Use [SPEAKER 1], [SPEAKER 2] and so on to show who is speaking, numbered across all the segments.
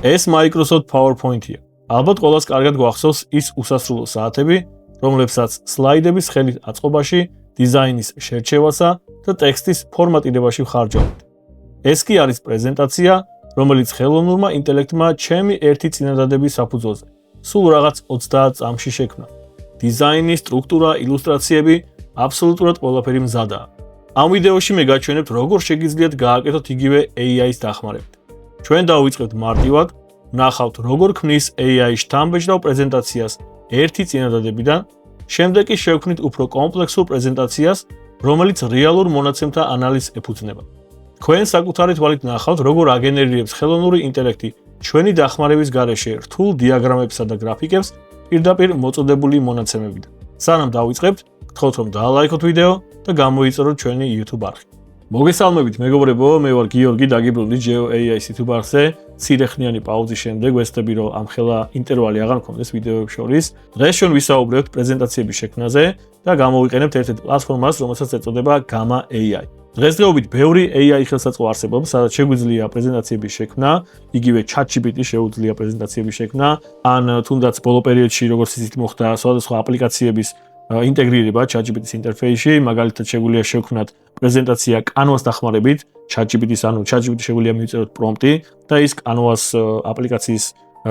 [SPEAKER 1] ეს Microsoft PowerPoint-ია. ალბათ ყველას კარგად გვახსოვს ის უსასრულო საათები, რომლებსაც სლაიდების ხელით აწყობაში, დიზაინის შერჩევასა და ტექსტის ფორმატირებაში ვხარჯავთ. ეს კი არის პრეზენტაცია, რომელიც ხელოვნურმა ინტელექტმა ჩემი ერთი წინადადების საფუძველზე სულ რაღაც 30 წამში შექმნა. დიზაინი, სტრუქტურა, ილუსტრაციები, აბსოლუტურად ყველაფერი მზადაა. ამ ვიდეოში მე გაჩვენებთ, როგორ შეგიძლიათ გააკეთოთ იგივე AI-ს დახმარებით. ჩვენ დავიწყებთ მარტივად, ვნახავთ, როგორ ქმნის AI შთამბეჭდავ პრეზენტაციას ერთი წინადადებიდან, შემდეგ კი შევქმნით უფრო კომპლექსურ პრეზენტაციას, რომელიც რეალურ მონაცემთა ანალიზს ეფუძნება. თქვენ საკუთარი თვალით ნახავთ, როგორ აგენერირებს ხელოვნური ინტელექტი ჩვენი დახმარების გარეშე რთულ დიაგრამებსა და გრაფიკებს პირდაპირ მოწოდებული მონაცემებიდან. სანამ დავიწყებთ, გთხოვთ რომ დაალაიქოთ ვიდეო და გამოიწეროთ ჩვენი YouTube არხი. მოგესალმებით მეგობრებო, მე ვარ გიორგი, დაგიბრუნდით GeoAI-ის YouTube არხზე. ცირეხნიანი პაუზის შემდეგ ვესწრები, რომ ამ ხელა ინტერვალი აღარ მქონდეს ვიდეოებს შორის. დღეს ჩვენ ვისაუბრებთ პრეზენტაციების შექმნაზე და გამოვიყენებთ ერთ-ერთ პლატფორმას, რომელსაც ეწოდება Gamma AI. დღესდღეობით ბევრი AI ხელსაწყო არსებობს, სადაც შეგვიძლია პრეზენტაციების შექმნა, იგივე ChatGPT შეუძლია პრეზენტაციების შექმნა, ან თუნდაც ბოლო პერიოდში როგორც ისიც მოხდა სხვადასხვა აპლიკაციების ინტეგრირება ChatGPT-ის ინტერფეისში, მაგალითად შეგვიძლია შევქმნათ პრეზენტაცია Canva-ს დახმარებით, ChatGPT-ს, ანუ ChatGPT შეგვიძლია მივწეროთ პრომპტი და ის Canva-ს აპლიკაციის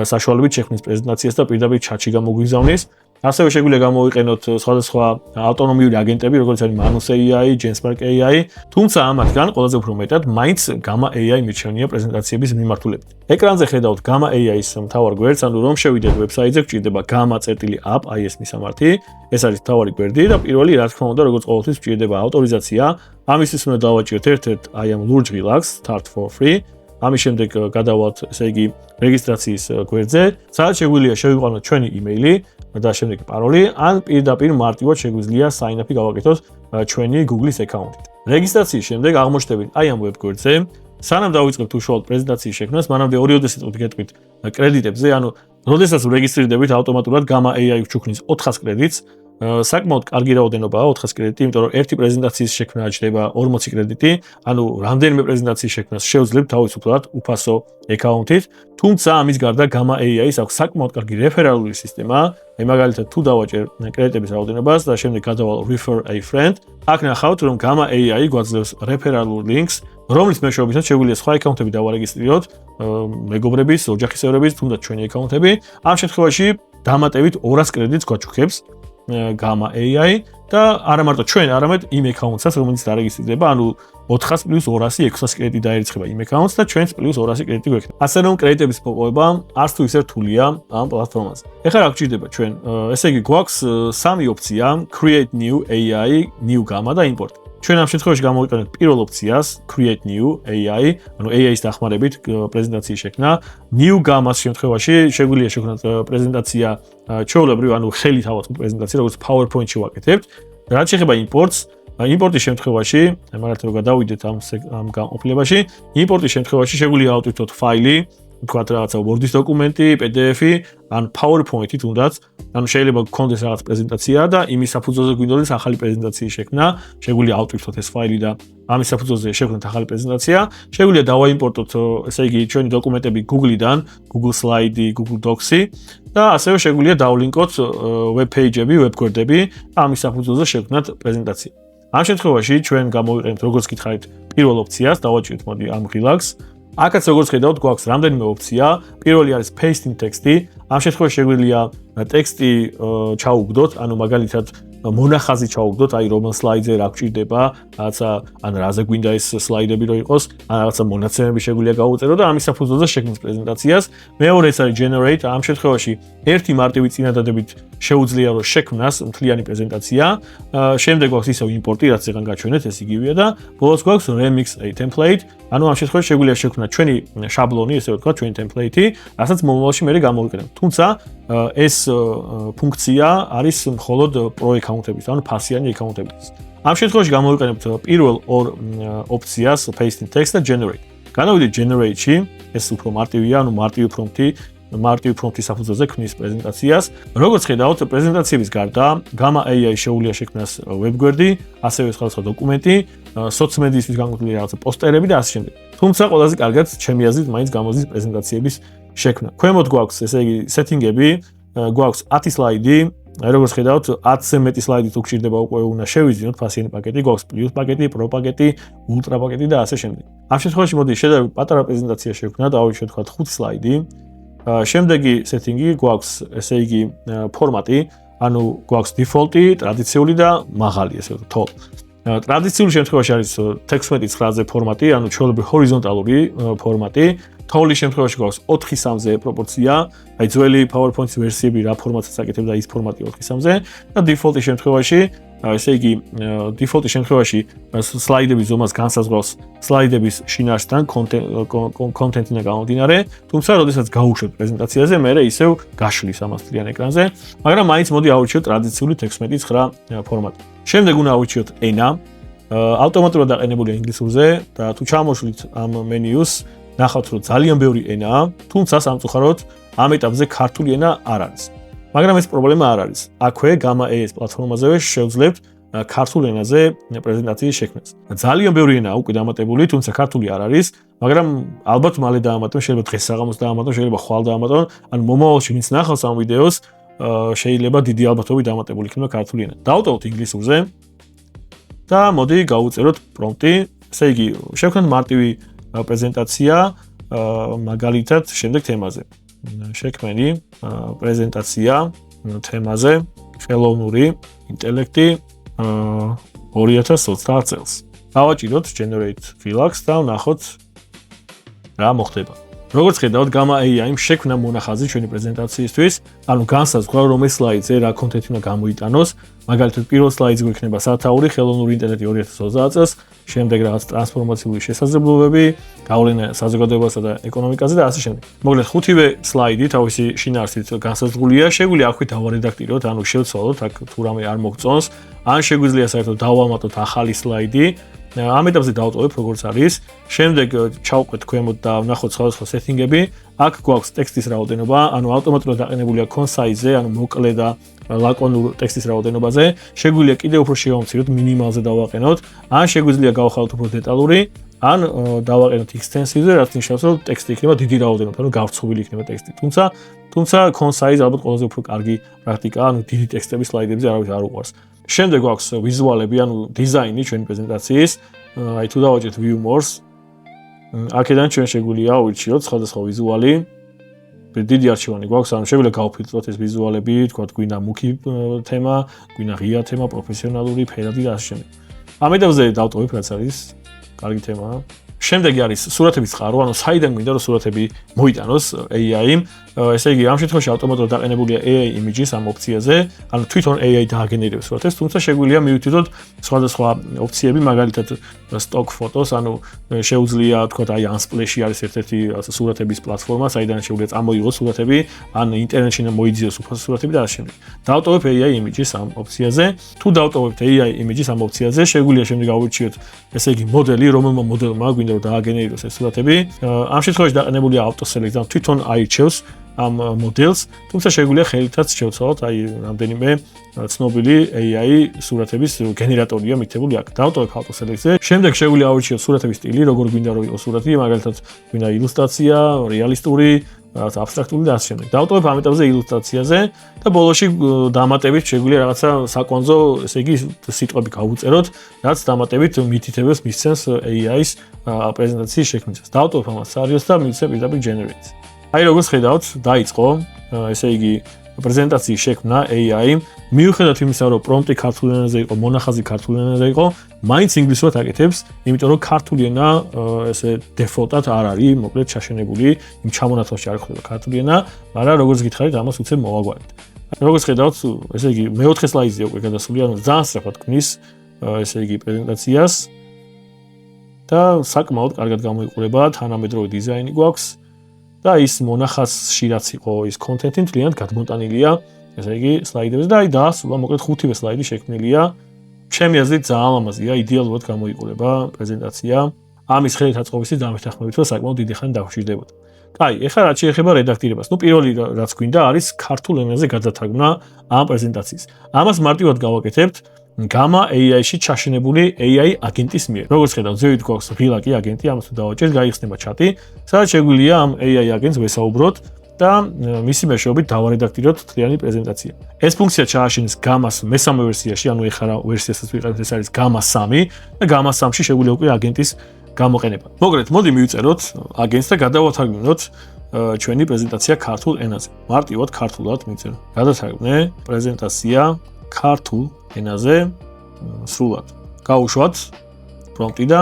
[SPEAKER 1] საშუალებით შექმნის პრეზენტაციას და პირდაპირ chat-ში გამოგვიგზავნის. ასევე შეგვიძლია გამოვიყენოთ სხვადასხვა ავტონომიური აგენტები, როგორც არის Manus AI, Genspark AI, თუმცა ამათგან ყველაზე უფრო მეტად მაინც Gamma AI მირჩევნია პრეზენტაციების მიმართულებით. ეკრანზე ხედავთ Gamma AI-ის მთავარ გვერდს, ანუ რომ შევიდეთ ვებსაიტზე, გჭირდება Gamma.app, აი ეს მისამართი, ეს არის მთავარი გვერდი და პირველი, რა თქმა უნდა, როგორც ყოველთვის გჭირდება ავტორიზაცია. ამისთვის უნდა დავაჭიროთ ერთ-ერთ აი ამ ლურჯ ღილაკს, Start for free. ამის შემდეგ გადავალთ, ესე იგი, რეგისტრაციის გვერდზე, სადაც შეგვიძლია შევიყვანოთ ჩვენი იმეილი და შემდეგ პაროლი, ან პირდაპირ მარტივად შეგვიძლია sign-up-ი გავაკეთოთ ჩვენი Google-ის აკაუნტით. რეგისტრაციის შემდეგ აღმოჩნდებით აი ამ ვებ გვერდზე. სანამ დავიწყებთ უშუალოდ პრეზენტაციის შექმნას, მანამდე 2-3 სიტყვით გეტყვით კრედიტებზე, ანუ როდესაც რეგისტრირდებით, ავტომატურად Gamma AI ვჩუქნის 400 კრედიტს. საკმაოდ კარგი რაოდენობაა 400 კრედიტი, იმიტომ რომ ერთი პრეზენტაციის შექმნა აჩნდება 40 კრედიტი, ანუ რამდენიმე პრეზენტაციის შექმნას შევძლებთ თავისუფლად უფასო აკაუნტით. თუმცა ამის გარდა Gamma AI-ს აქვს საკმაოდ კარგი რეფერალური სისტემა. აი მაგალითად თუ დავაჭერ კრედიტების რაოდენობას და შემდეგ გადავალ refer a friend, აქ ნახავთ რომ Gamma AI გვაძლევს რეფერალურ ლინკს, რომლის მეშვეობითაც შეგვიძლია სხვა აკაუნტები დავარეგისტრიროთ, მეგობრების, ოჯახის წევრების, თუნდაც ჩვენი აკაუნტები. ამ შემთხვევაში დამატებით 200 კრედიტს გვაჩუქებს Gamma AI და არა მარტო ჩვენ, არამედ იმ აკაუნტსაც, რომელიც დარეგისტრირდება, ანუ 400 + 200 600 კრედიტი დაერიცხება იმ აკაუნტს და ჩვენც + 200 კრედიტი გვექნება. ასე რომ კრედიტების მოპოვება არც თუ ისე რთულია ამ პლატფორმაზე. ეხლა რა გვჭირდება ჩვენ? ესე იგი გვაქვს სამი ოპცია: Create New AI, New Gamma და Import. ჩვენ ამ შემთხვევაში გამოვიყენებთ პირველ ოპციას Create New AI, ანუ AI-ის დახმარებით პრეზენტაციის შექმნა. New Gamma-ს შემთხვევაში შეგვიძლია შევქმნათ პრეზენტაცია ჩვეულებრივ, ანუ ხელით ავაწყოთ პრეზენტაცია, როგორც PowerPoint-ში ვაკეთებთ. რაც შეეხება Imports, იმპორტის შემთხვევაში, მაგალითად რომ გადავიდეთ ამ განყოფილებაში, იმპორტის შემთხვევაში შეგვიძლია ავტვირთოთ ფაილი, ვთქვათ რაღაცა Word-ის დოკუმენტი, PDF-ი, ან PowerPoint-ი თუნდაც, ანუ შეიძლება გქონდეს რაღაც პრეზენტაცია და იმის საფუძველზე გვინდოდეს ახალი პრეზენტაციის შექმნა, შეგვიძლია ავტვირთოთ ეს ფაილი და ამის საფუძველზე შევქმნათ ახალი პრეზენტაცია, შეგვიძლია დავაიმპორტოთ, ესე იგი, ჩვენი დოკუმენტები Google-დან, Google Slide-ი, Google Docs-ი და ასევე შეგვიძლია დავლინკოთ web page-ები, web გვერდები, ამის საფუძველზე შევქმნათ პრეზენტაცია. ამ შემთხვევაში ჩვენ გამოვიყენებთ, როგორც გითხარით, პირველ ოპციას, დავაჭიროთ მოდი ამ ღილაკს. აქაც როგორც ხედავთ, გვაქვს რამდენიმე ოპცია. პირველი არის paste in text-ი. ამ შემთხვევაში შეგვიძლია ტექსტი ჩაუგდოთ, ანუ მაგალითად მონახაზი ჩაუგდოთ, აი რომელ სლაიდზე რა გვჭირდება, რაღაცა ან რაზე გვინდა ეს სლაიდები რომ იყოს, ან რაღაცა მონაცემები შეგვიძლია გავუწეროთ და ამის საფუძველზე შექმნით პრეზენტაციას. მეორე ეს არის generate, ამ შემთხვევაში ერთი მარტივი წინადადებით შეუძლია რომ შექმნას მთლიანი პრეზენტაცია. შემდეგ გვაქვს ისევ import-ი, რაც ეგან გაჩვენეთ, ეს იგივეა და ბოლოს გვაქვს remix a template, ანუ ამ შემთხვევაში შეგვიძლია შევქმნათ ჩვენი შაბლონი, ესე ვთქვათ, ჩვენი template-ი, რასაც მომავალში მე გამოვიყენებთ. თუმცა ეს ფუნქცია არის მხოლოდ pro აკაუნტების, ანუ ფასიანი აკაუნტების. ამ შემთხვევაში გამოვიყენებთ პირველ ორ ოპციას, paste in text და generate. განავიდეთ generate-ში, ეს უფრო მარტივია, ანუ მარტივი პრომპტის საფუძველზე ქმნის პრეზენტაციას. როგორც ხედავთ, პრეზენტაციების გარდა Gamma AI შეუძლია შექმნას web გვერდი, ასევე სხვადასხვა დოკუმენტი, სოციმედიისთვის განკუთვნილი რაღაცა პოსტერები და ასე შემდეგ. თუმცა ყველაზე კარგად ჩემი აზრით მაინც გამოდის პრეზენტაციების შექმნა. ქვემოთ გვაქვს, ესე იგი, სეტინგები, გვაქვს 10 სლაიდი, როგორც ხედავთ, 10-ზე მეტი სლაიდი თუ გჭირდება უკვე უნდა შევიძინოთ ფასიანი პაკეტი, გვაქვს პლუს პაკეტი, პრო პაკეტი, ულტრა პაკეტი და ასე შემდეგ. ამ შემთხვევაში მოდი შედარებით პატარა პრეზენტაცია შევქნათ, ავიღოთ თქვათ 5 სლაიდი. შემდეგი სეტინგი გვაქვს, ესე იგი, ფორმატი, ანუ გვაქვს დიფოლტი, ტრადიციული და მაღალი, ესე ვთქვათ, თოლ. ტრადიციული შემთხვევაში არის 16:9-ზე ფორმატი, ანუ ჩვეულებრივი ჰორიზონტალური ფორმატი. თოვლის შემთხვევაში გვაქვს 4:3-ზე პროპორცია, აი ძველი PowerPoint-ის ვერსიები რა ფორმატსაც აკეთებდა ის ფორმატი 4:3-ზე და დიფოლტის შემთხვევაში, ესე იგი, დიფოლტის შემთხვევაში სლაიდების ზომას განსაზღვრავს სლაიდების შინაარსთან კონტენტიდან გამომდინარე, თუმცა როდესაც გავუშვებთ პრეზენტაციაზე, მე ისევ გაშლის ამას მთლიან ეკრანზე, მაგრამ მაინც მოდი ავირჩიოთ ტრადიციული 16:9 ფორმატი. შემდეგ უნდა ავირჩიოთ ენა, ავტომატურად დაყენებულია ინგლისურზე და თუ ჩამოშლით ამ მენიუს ნახავთ, რომ ძალიან ბევრი ენაა, თუმცა სამწუხაროდ ამ ეტაპზე ქართული ენა არ არის. მაგრამ ეს პრობლემა არ არის. აქვე Gamma.as პლატფორმაზევე შევძლებთ ქართულ ენაზე პრეზენტაციის შექმნას. ძალიან ბევრი ენაა უკვე დამატებული, თუმცა ქართული არ არის, მაგრამ ალბათ მალე დაამატონ, შეიძლება დღეს საღამოს დაამატონ, შეიძლება ხვალ დაამატონ, ანუ მომავალში ვინც ნახავს ამ ვიდეოს, შეიძლება დიდი ალბათობით დამატებული იქნება ქართული ენა. დავტოვოთ ინგლისურზე და მოდი გავუწეროთ პრომპტი, ესე იგი, შევქნათ მარტივი პრეზენტაცია მაგალითად შემდეგ თემაზე. შექმენი პრეზენტაცია თემაზე ხელოვნური ინტელექტი 2020 წელს. დავაჭიროთ generate Philax და ვნახოთ რა მოხდება. როგორც ხედავთ, Gamma.ai-მ შექმნა მონახაზი ჩვენი პრეზენტაციისთვის, ანუ განსაზღვრა რომ ეს სლაიდზე რა კონტენტი უნდა გამოიტანოს, მაგალითად პირველ სლაიდზე გვექნება სათაური ხელოვნური ინტელექტი 2020 წელს, შემდეგ რაღაც ტრანსფორმაციული შესაძლებლობები, გავლენა საზოგადოებასა და ეკონომიკაზე და ასე შემდეგ. მოკლედ, 5-ვე სლაიდი თავისი შინაარსით განსაზღვრულია, შეგვიძლია აქვე დავარედაქტიროთ, ანუ შევცვალოთ, აქ თუ რამე არ მოგწონს, ან შეგვიძლია საერთოდ დავამატოთ ახალი სლაიდი. ამ ეტაპზე დავტოვებ როგორც არის. შემდეგ ჩავყვეთ ქვემოთ და ვნახოთ სხვადასხვა სეტინგები. აქ გვაქვს ტექსტის რაოდენობა, ანუ ავტომატურად დაყენებულია concise-ზე, ანუ მოკლე და ლაკონურ ტექსტის რაოდენობაზე. შეგვიძლია კიდევ უფრო შევამციროთ, მინიმალზე დავაყენოთ, ან შეგვიძლია გავხალოთ უფრო დეტალური, ან დავაყენოთ extensive-ზე, რაც ნიშნავს, რომ ტექსტი იქნება დიდი რაოდენობით, ანუ გავრცობილი იქნება ტექსტი. თუმცა concise ალბათ ყველაზე უფრო კარგი პრაქტიკაა, ანუ დიდი ტექსტები სლაიდებზე არავის არ უყვარს. შემდეგ გვაქვს ვიზუალები, ანუ დიზაინი ჩვენი პრეზენტაციის. აი თუ დავაჭერთ view more-ს, აქედან ჩვენ შეგვიძლია ავირჩიოთ სხვადასხვა ვიზუალი. დიდი არჩევანი გვაქვს, ანუ შეგვიძლია გავფილტროთ ეს ვიზუალები, თქვათ გვინდა მუქი თემა, გვინდა ღია თემა, პროფესიონალური, ფერადი და ასე შემდეგ. ამ ეტაპზე დავტოვებ, რაც არის კარგი თემაა. შემდეგი არის სურათების წყარო, ანუ საიდან გვინდა რომ სურათები მოიტანოს AI-მ. ესე იგი, ამ შემთხვევაში ავტომატურად დაყენებულია AI images ამ ოპციაზე, ანუ თვითონ AI დააგენერებს სურათებს, თუმცა შეგვიძლია მივიტვირთოთ სხვადასხვა ოპციები, მაგალითად stock photos, ანუ შეუძლია თქვათ აი Unsplash არის ერთ-ერთი სურათების პლატფორმა, საიდან შეუძლია წამოიღოს სურათები, ან ინტერნეტში მოიძიოს უფრო სურათები და ასე შემდეგ. დავტოვებ AI images ამ ოპციაზე. თუ დავტოვებთ AI images ამ ოპციაზე, შეგვიძლია შემდეგ ავირჩიოთ, ესე იგი, მოდელი, რომელმა მოდელმა გვინდა რომ დააგენეროს ეს სურათები. ამ შემთხვევაში დაყენებულია auto select, ანუ თვითონ აირჩევს ამ მოდელს, თუმცა შეგვიძლია ხელითაც შევცვალოთ, აი რამდენიმე ცნობილი AI სურათების გენერატორია მითითებული აქ. დავტოვებ auto select-ზე. შემდეგ შეგვიძლია ავირჩიოთ სურათების სტილი, როგორ გვინდა რომ იყოს სურათი, მაგალითად გვინდა ილუსტრაცია, რეალისტური, რაღაც აბსტრაქტული და ასე შემდეგ. დავტოვებ ამ ეტაპზე ილუსტრაციაზე და ბოლოში დამატებით შეგვიძლია რაღაცა საკვანძო, ესე იგი სიტყვები გავუწეროთ, რაც დამატებით მითითებელს მისცემს AI-ის პრეზენტაციის შექმნისას. დავტოვებ ამას სარიოს და მივცემ პირდაპირ generate. აი როგორც ხედავთ, დაიწყო, ესე იგი პრეზენტაციის შექმნა AI-მ, მიუხედავად იმისა, რომ პრომპტი ქართულ ენაზე იყო, მონახაზი ქართულ ენაზე იყო, მაინც ინგლისურად აკეთებს, იმიტომ რომ ქართული ენა ესე დეფოლტად არ არის, მოკლედ ჩაშენებული, იმ ჩამონათვალში არ ხდება ქართული ენა, მაგრამ როგორც გითხარით, ამას უცებ მოვაგვარეთ. როგორც ხედავთ, ესე იგი მეოთხე სლაიდზე უკვე გადასულია, ანუ ძალიან სწრაფად ქმნის, ესე იგი პრეზენტაციას და საკმაოდ კარგად გამოიყურება, თანამედროვე დიზაინი გვაქვს. და ის მონახაზში რაც იყო ის კონტენტი მთლიანად გადმოტანილია, ესე იგი სლაიდებზე და აი დაასრულა, მოკლედ 5-ვე სლაიდი შექმნილია. ჩემი აზრით ძალიან ლამაზია, იდეალურად გამოიყურება პრეზენტაცია. ამის ხელით აწყობისით დამეთანხმებით, რომ საკმაოდ დიდი ხანი დავშვირდებოდა. კაი, ეხლა რაც შეეხება რედაქტირებას. ნუ პირველი რაც გვინდა არის ქართულ ენაზე გადათარგმნა ამ პრეზენტაციის. ამას მარტივად გავაკეთებთ, Gamma AI-ში ჩაშენებული AI აგენტის მიერ. Როგორც ხედავთ, ზევით გვაქვს ღილაკი აგენტი, ამას თუ დავაჭერთ, გაიხსნება ჩატი, სადაც შეგვიძლია ამ AI აგენტს ვესაუბროთ და მისი მეშვეობით დავარედაქტიროთ მთლიანი პრეზენტაცია. ეს ფუნქცია ჩააშენეს Gamma-ს მესამე ვერსიაში, ანუ ეხლა ვერსიასაც ვიყავით, ეს არის Gamma 3 და Gamma 3-ში შეგვიძლია უკვე აგენტის გამოყენება. მოგრეთ, მოდი მივწეროთ აგენტს და გადავათარგმნოთ ჩვენი პრეზენტაცია ქართულ ენაზე. მარტივად ქართულად მივწერო. გადავათარგმნე პრეზენტაცია ქართულ ენაზე სრულად. გავუშვათ პრომპტი და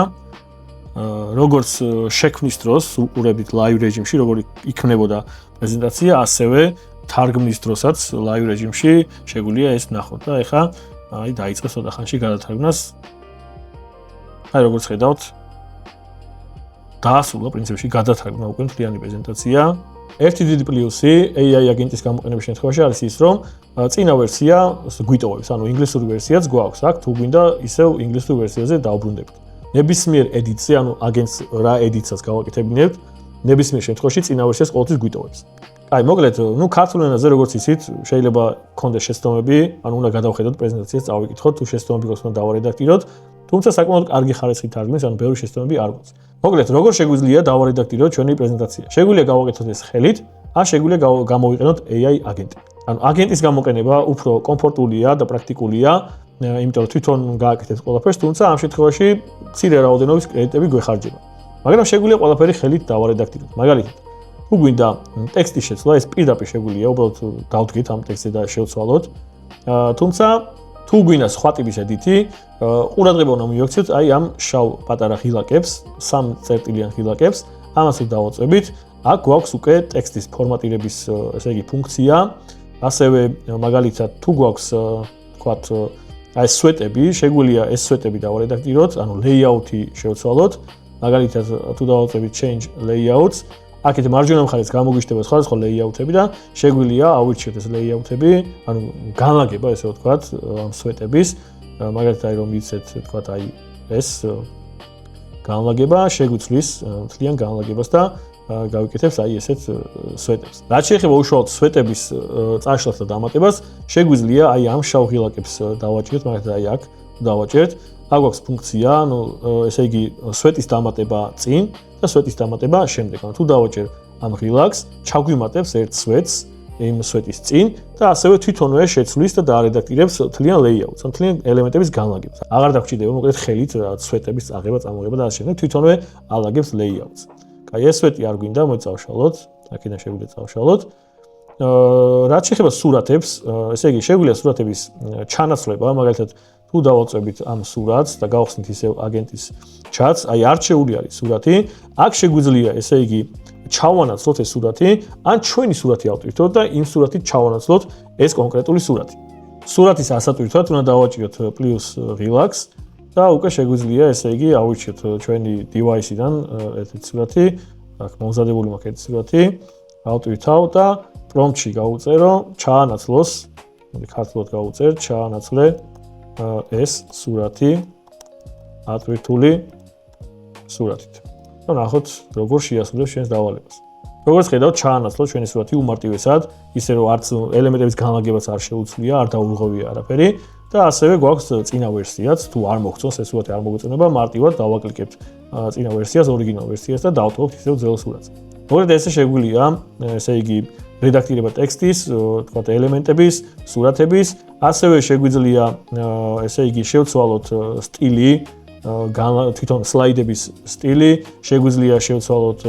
[SPEAKER 1] როგორც შექმნის დროს უყურებით live რეჟიმში, როგორი იქნებოდა პრეზენტაცია, ასევე თარგმნის დროსაც live რეჟიმში შეგვიძლია ეს ნახოთ და ეხლა აი დაიწყეს ცოტა ხანში გადათარგმნას. აი როგორც ხედავთ, დაასრულა პრინციპში გადათარგმნა უკვე მთლიანი პრეზენტაცია. ერთი დიდი პლუსი AI აგენტის გამოყენების შემთხვევაში არის ის, რომ წინა ვერსია გვიტოვებს, ანუ ინგლისური ვერსიაც გვაქვს აქ, თუ გვინდა ისევ ინგლისურ ვერსიაზე დავბრუნდებით. ნებისმიერ edit-ზე, ანუ აგენტს რა edit-საც გავაკეთებინებთ, ნებისმიერ შემთხვევაში წინა ვერსიას ყოველთვის გვიტოვებს. აი, მოკლედ, ქართულ ენაზე როგორც იცით, შეიძლება გქონდეს შეცდომები, ანუ უნდა გადავხედოთ პრეზენტაციას, წავიკითხოთ, თუ შეცდომები გვაქვს, უნდა დავარედაქტიროთ, თუმცა საკმაოდ კარგი ხარისხით თარგმნის, ანუ ბევრი შეცდომები არ გვაქვს. მოკლედ, როგორ შეგვიძლია დავარედაქტიროთ ჩვენი პრეზენტაცია? შეგვიძლია გავაკეთოთ ეს ხელით, ან შეგვიძლია გამოვიყენოთ AI აგენტი. ანუ აგენტის გამოყენება უფრო კომფორტულია და პრაქტიკულია, იმიტომ რომ თვითონ გააკეთებთ ყველაფერს, თუმცა ამ შემთხვევაში მცირე რაოდენობის კრედიტები გვეხარჯება. მაგრამ შეგვიძლია ყველაფერი ხელით დავარედაქტიროთ. მაგალითად, თუ გვინდა ტექსტის შეცვლა, ეს პირდაპირ შეგვიძლია, უბრალოდ დავდგეთ ამ ტექსტზე და შევცვალოთ. თუმცა თუ გვინდა სხვა ტიპის edit-ი, ყურადღება უნდა მივაქციოთ აი ამ შავ პატარა ღილაკებს, 3 წერტილიან ღილაკებს, ამას დავაწვევით. აქ გვაქვს უკვე ტექსტის ფორმატირების, ესე იგი, ფუნქცია. ასევე მაგალითად, თუ გვაქვს, თქვათ, აი სვეტები, შეგვიძლია ეს სვეტები დავარედაქტიროთ, ანუ layout-ი შევცვალოთ. მაგალითად, თუ დავაწვევით change layouts, აქეთ მარჯვენა მხარეს გამოგვიშლება სხვადასხვა layout-ები და შეგვიძლია ავირჩიოთ ეს layout-ები, ანუ განლაგება, ესე ვთქვათ, ამ სვეტების. მაგალითად, აი რომ მიცეთ, ვთქვათ, აი ეს განლაგება შეგვიძლის მთლიან განლაგებას და გავიკეთებს აი ესეთ სვეტებს. რაც შეეხება უშუალოდ სვეტების წაშლას და დამატებას, შეგვიძლია აი ამ შავ ღილაკებს დავაჭერთ, მაგალითად აი აქ დავაჭერთ. აქ გვაქვს ფუნქცია, ანუ ესე იგი სვეტის დამატება წინ და სვეტის დამატება შემდეგ. ანუ თუ დავაჭერ ამ ღილაკს, ჩაგვიმატებს ერთ სვეტს იმ სვეტის წინ და ასევე თვითონვე შეცვლის და დაარედაქტირებს მთლიან layout-ს, მთლიან ელემენტების განლაგებას. აღარ დაგჭირდება მოკლედ ხელით სვეტების წაღება, წამოღება და ასე შემდეგ, თვითონვე ალაგებს layout-ს. აი ეს სვეტი არ გვინდა, მოწავშალოთ, აქედან შეგვიძლია წავშალოთ. რაც შეეხება სურათებს, ესე იგი შეგვიძლია სურათების ჩანაცვლება, მაგალითად თუ დავაწვევით ამ სურათს და გავხსნით ისევ აგენტის ჩატს, აი არჩეული არის სურათი, აქ შეგვიძლია ესე იგი ჩავანაცვლოთ ეს სურათი, ან ჩვენი სურათი ავტვირთოთ და იმ სურათით ჩავანაცვლოთ ეს კონკრეტული სურათი. სურათის ასატვირთვად უნდა დავაჭიროთ პლუს ღილაკს და უკვე შეგვიძლია ესე იგი ავირჩიოთ ჩვენი device-დან ეს სურათი, აქ მომზადებული მაქვს ეს სურათი, ავტვირთავ და პრომპტში გავუწერო ჩაანაცვლოს, ქართულად გავუწერ, ჩაანაცვლე ეს სურათი ატვირთული სურათით. და ნახოთ როგორ შეასრულებს ჩვენს დავალებას. როგორც ხედავთ, ჩაანაცვლოთ ჩვენი სურათი უმარტივესად, ისე რომ არც ელემენტების განლაგებას არ შეუცვლია, არ დაურღვევია არაფერი და ასევე გვაქვს წინა ვერსიაც, თუ არ მოგწონს ეს სურათი არ მოგეწონება, მარტივად დავაკლიკებთ წინა ვერსიას, ორიგინალ ვერსიას და დავტოვებთ ისევ ძველ სურათს. მოკლედ ესე შეგვიძლია, ესე იგი რედაქტირება ტექსტის, თქვათ ელემენტების, სურათების, ასევე შეგვიძლია ესე იგი შევცვალოთ სტილი, თვითონ სლაიდების სტილი, შეგვიძლია შევცვალოთ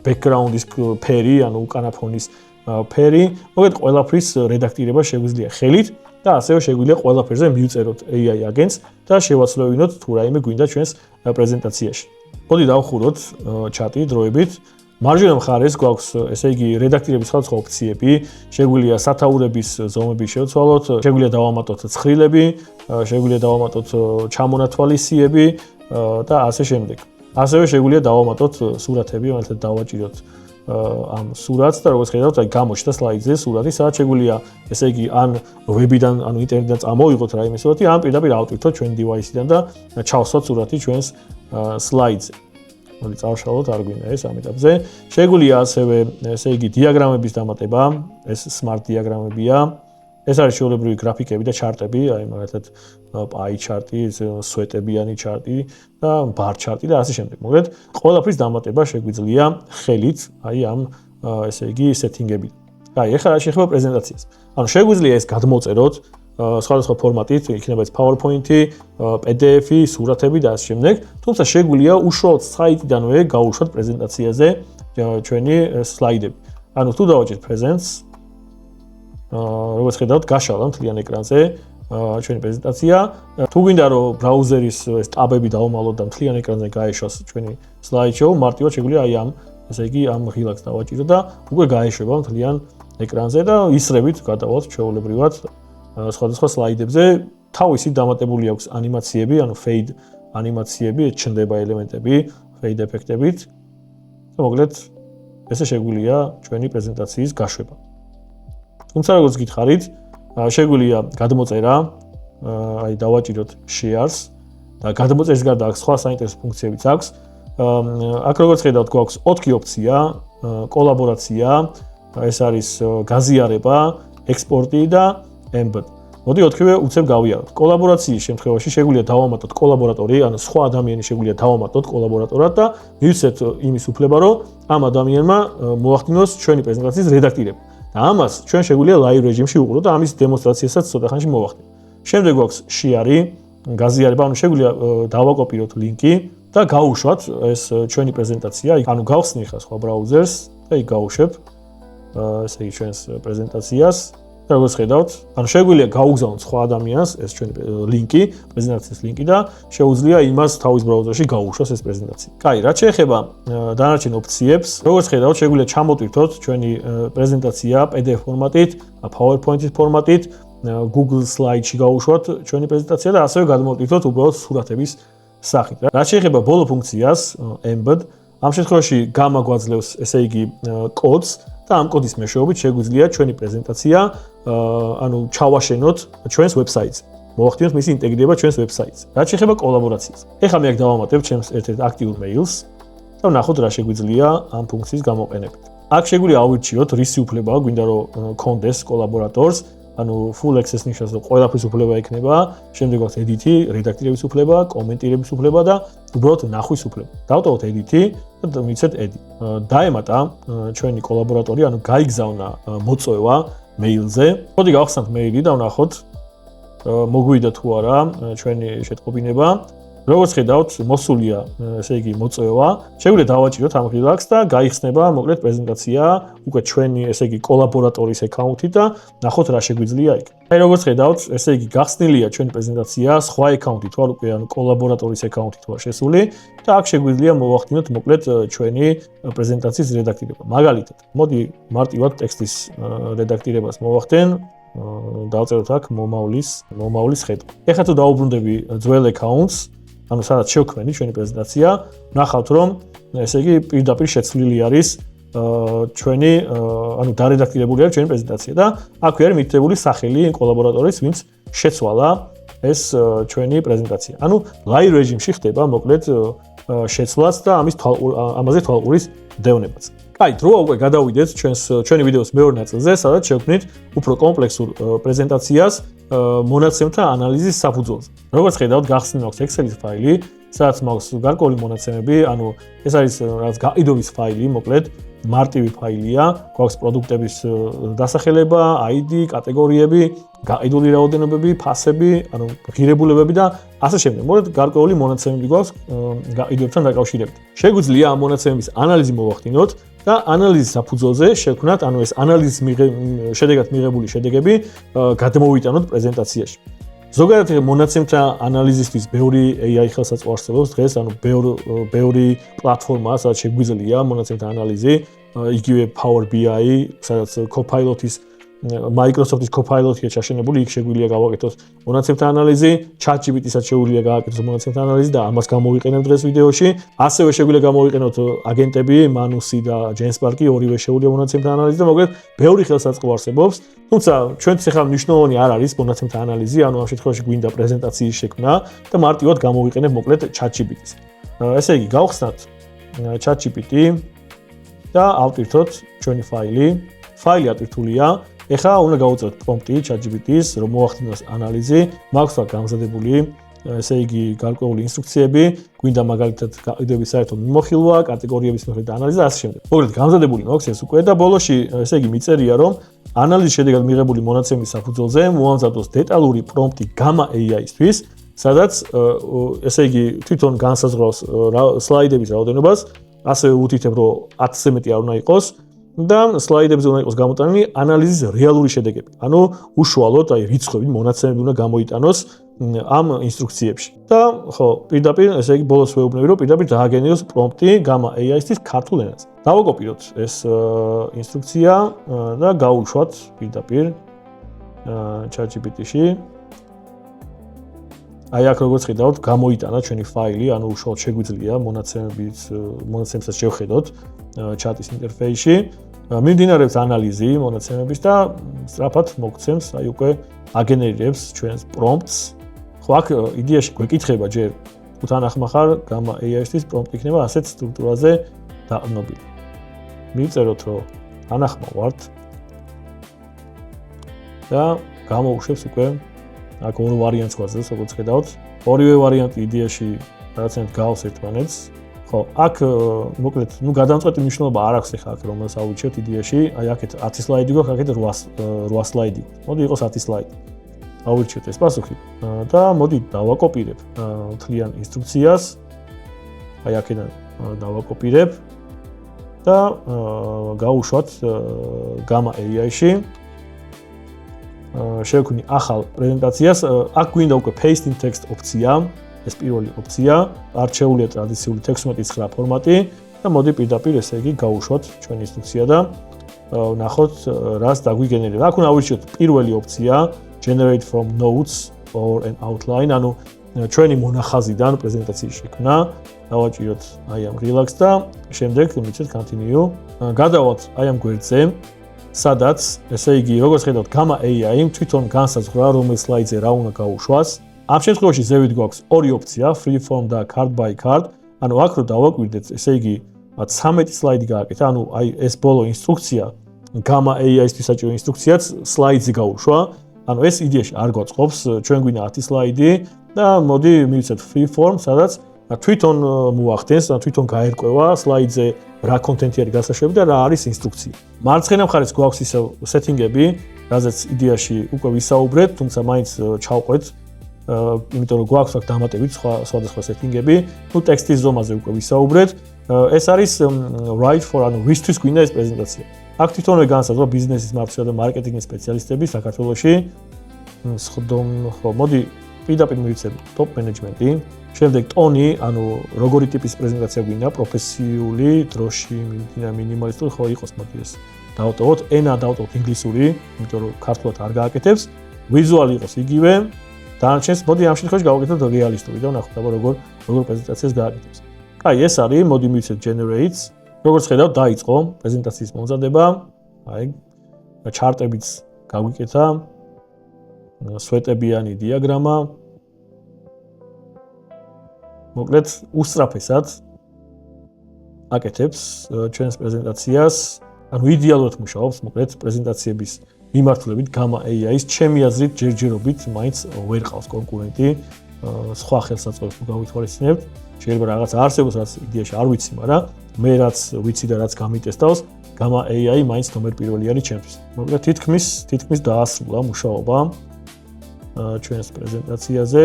[SPEAKER 1] background-ის ფერი, ანუ უკანა ფონის ფერი, მოკლედ ყველაფრის რედაქტირება შეგვიძლია ხელით და ასევე შეგვიძლია ყველაფერზე მივწეროთ AI აგენტს და შევაცვლევინოთ თუ რაიმე გვინდა ჩვენს პრეზენტაციაში. მოდი დავხუროთ ჩატი დროებით. მარჯვენა მხარეს გვაქვს, ესე იგი, რედაქტირების სხვადასხვა ოფციები, შეგვიძლია სათაურების ზომები შევცვალოთ, შეგვიძლია დავამატოთ ცხრილები, შეგვიძლია დავამატოთ ჩამონათვალისიები და ასე შემდეგ. ასევე შეგვიძლია დავამატოთ სურათები, რომელთაც დავაჭიროთ ამ სურათს და როგორც ხედავთ, აი გამოჩნდა სლაიდზე სურათი, სადაც შეგვიძლია, ესე იგი, ან ვებიდან, ანუ ინტერნეტიდან წამოვიღოთ რაიმე სურათი, ან პირდაპირ ავტვირთოთ ჩვენ device-დან და ჩავსვათ სურათი ჩვენს სლაიდზე. მოდი წავშალოთ, არ გვინდა ეს ამ ეტაპზე. შეგვიძლია ასევე, ესე იგი, დიაგრამების დამატება, ეს smart დიაგრამებია. ეს არის ჩვეულებრივი გრაფიკები და ჩარტები, აი მაგალითად pie chart-ი, სვეტებიანი ჩარტი და bar chart-ი და ასე შემდეგ. მოკლედ, ყველაფრის დამატება შეგვიძლია ხელით, აი ამ ესე იგი setting-ები. აი, ეხლა რა შეეხება პრეზენტაციას. ანუ შეგვიძლია ეს გადმოწეროთ სხვადასხვა ფორმატით, იქნება ეს PowerPoint-ი, PDF-ი, სურათები და ასე შემდეგ. თუმცა შეგვიძლია უშუალოდ საიტიდანვე გავუშვათ პრეზენტაციაზე ჩვენი სლაიდები. ანუ თუ დავაჭერთ presents, როგორც ხედავთ, გაშალა მთლიან ეკრანზე ჩვენი პრეზენტაცია. თუ გვინდა რომ ბრაუზერის ეს ტაბები დავუმალოთ და მთლიან ეკრანზე გაეშვას ჩვენი slideshow, მარტივად შეგვიძლია აი ამ, ესე იგი, ამ ღილაკს დავაჭირო და უკვე გაეშვება მთლიან ეკრანზე და ისრებით გადავალთ ჩვეულებრივად სხვადასხვა სლაიდებზე. თავისი დამატებული აქვს ანიმაციები, ანუ fade ანიმაციები, ჩნდება ელემენტები, fade ეფექტებით. და მოკლედ ესე შეგვიძლია ჩვენი პრეზენტაციის გაშვება. თუმცა როგორც გითხარით, შეგვიძლია გადმოწერა, აი დავაჭიროთ shares და გადმოწერის გარდა აქვს სხვა საინტერესო ფუნქციებიც აქვს. აქ როგორც ხედავთ, გვაქვს 4 ოფცია, კოლაბორაცია, ეს არის გაზიარება, ექსპორტი და embed. მოდი 4-ვე უცებ გავიაროთ. კოლაბორაციის შემთხვევაში შეგვიძლია დავამატოთ კოლაბორატორი, ანუ სხვა ადამიანი შეგვიძლია დავამატოთ კოლაბორატორად და მივცეთ იმის უფლება, რომ ამ ადამიანმა მოახდინოს ჩვენი პრეზენტაციის რედაქტირება. და ამას ჩვენ შეგვიძლია live რეჟიმში უყუროთ და ამის დემონსტრაციასაც ცოტა ხანში მოვახდინოთ. შემდეგ გვაქვს share-ი, გაზიარება, ანუ შეგვიძლია დავაკოპიროთ ლინკი და გავუშვათ ეს ჩვენი პრეზენტაცია. ანუ გავხსნი ხა სხვა ბრაუზერს და იქ გავუშვებ ესე იგი ჩვენს პრეზენტაციას. და როგორც ხედავთ, ანუ შეგვიძლია გაუგზავნოთ სხვა ადამიანს ეს ჩვენი ლინკი, პრეზენტაციის ლინკი და შეუძლია იმას თავის ბრაუზერში გაუშვას ეს პრეზენტაცია. კაი, რაც შეეხება დანარჩენ ოფციებს, როგორც ხედავთ, შეგვიძლია ჩამოტვირთოთ ჩვენი პრეზენტაცია PDF ფორმატით, PowerPoint-ის ფორმატით, Google Slide-ში გაუშვათ ჩვენი პრეზენტაცია და ასევე გადმოვტვირთოთ უბრალოდ სურათების სახით. რაც შეეხება ბოლო ფუნქციას, embed, ამ შემთხვევაში გამაგვაძლევს, ესე იგი, კოდს და ამ კოდის მეშვეობით შეგვიძლია ჩვენი პრეზენტაცია ანუ ჩავაშენოთ ჩვენს ვებსაიტზე. მოვახდინოთ მისი ინტეგრირება ჩვენს ვებსაიტზე. რაც შეეხება კოლაბორაციას. ეხლა მე აქ დავამატებ ჩემს ერთ-ერთ აქტიურ მეილს და ვნახოთ რა შეგვიძლია ამ ფუნქციის გამოყენებით. აქ შეგვიძლია ავირჩიოთ რისი უფლება გვინდა რომ კონდეს კოლაბორატორს, ანუ full access ნიშნავს რომ ყველაფრის უფლება ექნება, შემდეგ აქვს edit-ი, რედაქტირების უფლება, კომენტირების უფლება და უბრალოდ ნახვის უფლება. დავტოვოთ edit-ი და მივცეთ edit. დაემატა ჩვენი კოლაბორატორი, ანუ გაიგზავნა მოწვევა მეილზე. მოდი გავხსნათ მეილი და ვნახოთ მოგვიდა თუ არა ჩვენი შეტყობინება. როგორც ხედავთ, მოსულია ესე იგი მოწვევა. შეგვიძლია დავაჭიროთ ამ ღილაკს და გაიხსნება მოკლედ პრეზენტაცია უკვე ჩვენი ესე იგი კოლაბორატორის აკაუნთით და ნახოთ რა შეგვიძლია იქ. აი როგორც ხედავთ, ესე იგი გახსნილია ჩვენი პრეზენტაცია სხვა აკაუნთით, ვარ უკვე ანუ კოლაბორატორის აკაუნთით ვარ შესული და აქ შეგვიძლია მოვახდინოთ მოკლედ ჩვენი პრეზენტაციის რედაქტირება. მაგალითად, მოდი მარტივად ტექსტის რედაქტირებას მოვახდენ. დავწეროთ აქ მომავლის ხედვა. ეხლა თუ დაუბრუნდები ძველ აკაუნტს, ანუ სადაც შევქმნი ჩვენი პრეზენტაცია, ნახავთ რომ ესე იგი პირდაპირ შეცვლილი არის ჩვენი ანუ დარედაქტირებული არის ჩვენი პრეზენტაცია და აქვე არის მითითებული სახელი კოლაბორატორის, ვინც შეცვალა ეს ჩვენი პრეზენტაცია. ანუ live რეჟიმში ხდება მოკლედ შეცვლაც და ამაზე თვალყურის დევნებაც. კაი, დროა უკვე გადავიდეთ ჩვენი ვიდეოს მეორე ნაწილზე, სადაც შევქმნით უფრო კომპლექსურ პრეზენტაციას მონაცემთა ანალიზის საფუძველზე. როგორც ხედავთ, გახსნილი აქვს Excel-ის ფაილი, სადაც მაქვს გარკვეული მონაცემები, ანუ ეს არის რაღაც გაყიდვის ფაილი, მოკლედ მარტივი ფაილია, გვაქვს პროდუქტების დასახელება, ID, კატეგორიები, გაყიდული რაოდენობები, ფასები, ანუ ღირებულებები და ასე შემდეგ. მოკლედ გარკვეული მონაცემები გვაქვს გაყიდვებთან დაკავშირებით. შეგვიძლია ამ მონაცემების ანალიზი მოვახდინოთ და ანალიზის საფუძველზე შევქმნათ, ანუ ეს ანალიზის შედეგად მიღებული შედეგები გადმოვიტანოთ პრეზენტაციაში. ზოგადად მონაცემთა ანალიზისთვის ბევრი AI ხელსაწყო არსებობს დღეს, ანუ ბევრი პლატფორმაა, სადაც შეგვიძლია მონაცემთა ანალიზი, იგივე Power BI, სადაც Copilot-ის Microsoft-ის Copilot-ია ჩაშენებული, იქ შეგვიძლია გავაკეთოთ მონაცემთა ანალიზი, ChatGPT-საც შეგვიძლია გავაკეთოთ მონაცემთა ანალიზი და ამას გამოვიყენებთ დღეს ვიდეოში. ასევე შეგვიძლია გამოვიყენოთ აგენტები, Manus-ი და GenSpark-ი, ორივე შეუძლია მონაცემთა ანალიზი და მოკლედ ბევრი ხელსაწყო არსებობს. თუმცა ჩვენთვის ახლა მნიშვნელოვანი არ არის მონაცემთა ანალიზი, ანუ ამ შემთხვევაში გვინდა პრეზენტაციის შექმნა და მარტივად გამოვიყენებ მოკლედ ChatGPT-ს. ესე იგი, გავხსნათ ChatGPT და ავტვირთოთ ჩვენი ფაილი. ფაილი ატვირთულია. ეხლა უნდა გავუწეროთ პრომპტი ChatGPT-ს, რომ მოახდინოს ანალიზი, მაქვს გამზადებული ესე იგი გარკვეული ინსტრუქციები, გვინდა მაგალითად გაყიდვების საერთო მიმოხილვა, კატეგორიების მიხედვით ანალიზი და ასე შემდეგ. მოკლედ გამზადებული მაქვს ეს უკვე და ბოლოში ესე იგი მიწერია, რომ ანალიზის შედეგად მიღებული მონაცემის საფუძველზე მოამზადოს დეტალური პრომპტი Gamma AI-ისთვის, სადაც ესე იგი თვითონ განსაზღვრავს სლაიდების რაოდენობას, ასევე უთითებ, რომ 10-ზე მეტი არ უნდა იყოს და სლაიდებზე უნდა იყოს გამოტანილი ანალიზის რეალური შედეგები. ანუ უშუალოდ აი რიცხვებით მონაცემები უნდა გამოიტანოს ამ ინსტრუქციებში. და ხო, პირდაპირ ესე იგი ბოლოს ვეუბნები, რომ პირდაპირ დააგენიოს პრომპტი Gamma AI-ისთვის ქართულ ენაზე. დავაკოპიროთ ეს ინსტრუქცია და გავუშვათ პირდაპირ ChatGPT-ში. აი აქ როგორც ხედავთ, გამოიტანა ჩვენი ფაილი, ანუ უშუალოდ შეგვიძლია მონაცემებსაც შევხედოთ chat-ის ინტერფეისში. მიმდინარეობს ანალიზი მონაცემების და სწრაფად მოგცემს, აი უკვე აგენერირებს ჩვენს პრომპტს. ხო, აქ იდეაში გვეკითხება ჯერ თუ თანახმახარ Gamma AI-ისთვის პრომპტი იქნება ასეთ სტრუქტურაზე დაყრდნობილი. მივწეროთ, რომ თანახმა ვართ და გამოუშვებს უკვე აქ ორი ვარიანტს გვაძლევს, როგორც ხედავთ. ორივე ვარიანტი იდეაში რაღაცნაირად გავს ერთმანეთს. ხო, აქ მოკლედ, გადამწყვეტი მნიშვნელობა არ აქვს ახლა აქ რომელსაც ავუჩევთ იდეაში. აი აქეთ 10 სლაიდი გვაქვს, აქეთ 8 სლაიდი. მოდი იყოს 10 სლაიდი. ავუჩევთ ეს პასუხი და მოდი დავაკოპირებ მთლიან ინსტრუქციას. აი აქედან დავაკოპირებ და გავუშვათ Gamma AI-ში. შევქმნი ახალ პრეზენტაციას. აქ გვინდა უკვე paste in text ოფცია, ეს პირველი ოფცია. არჩეულია ტრადიციული 16:9 ფორმატი და მოდი პირდაპირ ესე იგი გავუშვათ ჩვენი ინსტრუქცია და ვნახოთ რას დაგვიგენერება. აქ უნდა ავირჩიოთ პირველი ოფცია generate from notes or an outline, ანუ ჩვენი მონახაზიდან პრეზენტაციის შექმნა. დავაჭიროთ აი ამ relax და შემდეგ მიცეთ continue. გადავალთ აი ამ გვერდზე. სადაც ესე იგი როგორც ხედავთ Gamma AI თვითონ განსაზღვრა რომელ სლაიდზე რა უნდა გაუშვას. ამ შემთხვევაში ზევით გვაქვს ორი ოფცია, free form და card by card. ანუ აქ რო დავაკვირდეთ, ესე იგი 13 სლაიდი გააკეთა, ანუ აი ეს ბოლო ინსტრუქცია Gamma AI-ისთვის საჭირო ინსტრუქციაც სლაიდზე გაუშვა. ანუ ეს იდეაში არ გვაწყობს, ჩვენ გვინდა 10 სლაიდი და მოდი მივიცეთ free form, სადაც თვითონ მოახდენს, თვითონ გაერკვევა სლაიდზე რა კონტენტი არის გასაშვები და რა არის ინსტრუქცია. მარცხენა მხარეს გვაქვს ისე სეტინგები, რაზეც იდეაში უკვე ვისაუბრეთ, თუმცა მაინც ჩავყვეთ, იმიტომ რომ გვაქვს აქ დამატებით სხვადასხვა სეტინგები. ნუ ტექსტის ზომაზე უკვე ვისაუბრეთ. ეს არის write for, ანუ ვისთვის გვინდა ეს პრეზენტაცია. აქ თვითონვე განსაზღვრა ბიზნესის მარკეტინგის და მარკეტინგის სპეციალისტები საქართველოში. ხო, მოდი პირდაპირ მივიცემ top management-ი. შემდეგ ტონი, ანუ როგორი ტიპის პრეზენტაცია გვინდა, პროფესიული, დროში, მინიმალისტური, ხო იყოს მოდი ეს. დავტოვოთ, ენა დავტოვოთ ინგლისური, იმიტომ რომ ქართულად არ გააკეთებს. ვიზუალი იყოს იგივე. დანარჩენს მოდი ამ შემთხვევაში გავაკეთოთ რეალისტური და ვნახოთ აბა როგორ პრეზენტაციას გააკეთებს. აი ეს არის, მოდი მივიცეთ generates. როგორც ხედავთ, დაიწყო პრეზენტაციის მომზადება. აი ჩარტებიც გაგვიკეთა. სვეტებიანი დიაგრამა. მოკლედ უსწრაფესად აკეთებს ჩვენს პრეზენტაციას. ანუ იდეალურად მუშაობს, მოკლედ პრეზენტაციების მიმართულებით Gamma AI-ის ჩემი აზრით ჯერჯერობით მაინც ვერ ყავს კონკურენტი. სხვა ხელსაწყოებს თუ გავითვალისწინებთ, შეიძლება რაღაც არსებობს, რაც იდეაში არ ვიცი, მაგრამ მე რაც ვიცი და რაც გამიტესტავს, Gamma AI მაინც ნომერ პირველი არის ჩემთვის. მოკლედ თითქმის დაასრულა მუშაობა ჩვენს პრეზენტაციაზე.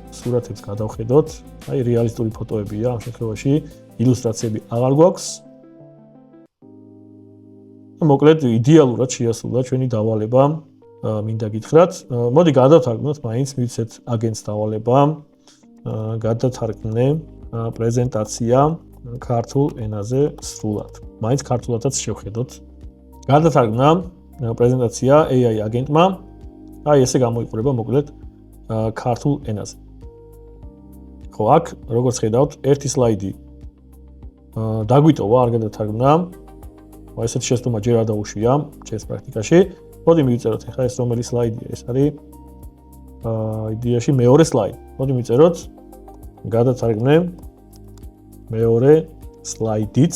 [SPEAKER 1] სურათებს გადავხედოთ. აი რეალისტური ფოტოებია, ამ შემთხვევაში ილუსტრაციები აღარ გვაქვს. მოკლედ იდეალურად შეასრულა ჩვენი დავალება, მინდა გითხრათ. მოდი გადავთარგმნოთ, მაინც მივცეთ აგენტს დავალება, გადათარგმნე პრეზენტაცია ქართულ ენაზე სრულად. მაინც ქართულადაც შევხედოთ. გადათარგმნა პრეზენტაცია AI აგენტმა. აი ესე გამოიყურება მოკლედ ქართულ ენაზე. ხო, აქ როგორც ხედავთ, ერთი სლაიდი დაგვიტოვა, არ გადათარგმნა. აი ესეთი შეცდომა ჯერ არ დაუშვია ჩემს პრაქტიკაში. მოდი მივიწეროთ ახლა ეს რომელი სლაიდია, ეს არის იდეაში მეორე სლაიდი. მოდი მივიწეროთ გადათარგმნე მეორე სლაიდიც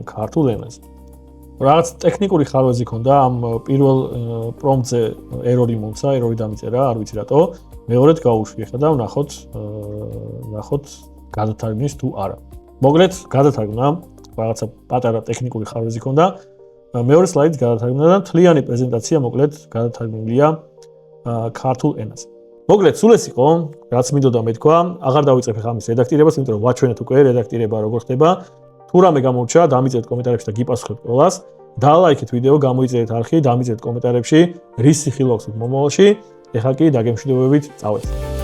[SPEAKER 1] ქართულ ენაზე. რაღაც ტექნიკური ხარვეზი ქონდა ამ პირველ პრომპტზე ერორი მომცა, ერორი დამიწერა, არ ვიცი რატო. მეორედ გაუშვი ხა და ვნახოთ გადათარგმნის თუ არა. მოგლეთ გადათარგმნა, რაღაცა პატარა ტექნიკური ხარვეზი ქონდა. მეორე სლაიდს გადათარგმნა და მთლიანი პრეზენტაცია მოგლეთ გადათარგმნილია ქართულ ენაზე. მოგლეთ, სულ ეს იყო, რაც მინდოდა მეთქვა. აღარ დავიწყებ ხა ამის რედაქტირებას, იმიტომ რომ ვაჩვენეთ უკვე რედაქტირება როგორ ხდება. თუ რამე გამორჩა, დამიწერეთ კომენტარებში და გიპასუხებთ ყველას. დალაიქეთ ვიდეო, გამოიწერეთ არხი, დამიწერეთ კომენტარებში, რის სიხილავთ მომავალში. ეხლა კი დაგემშვიდობებით, წავედით.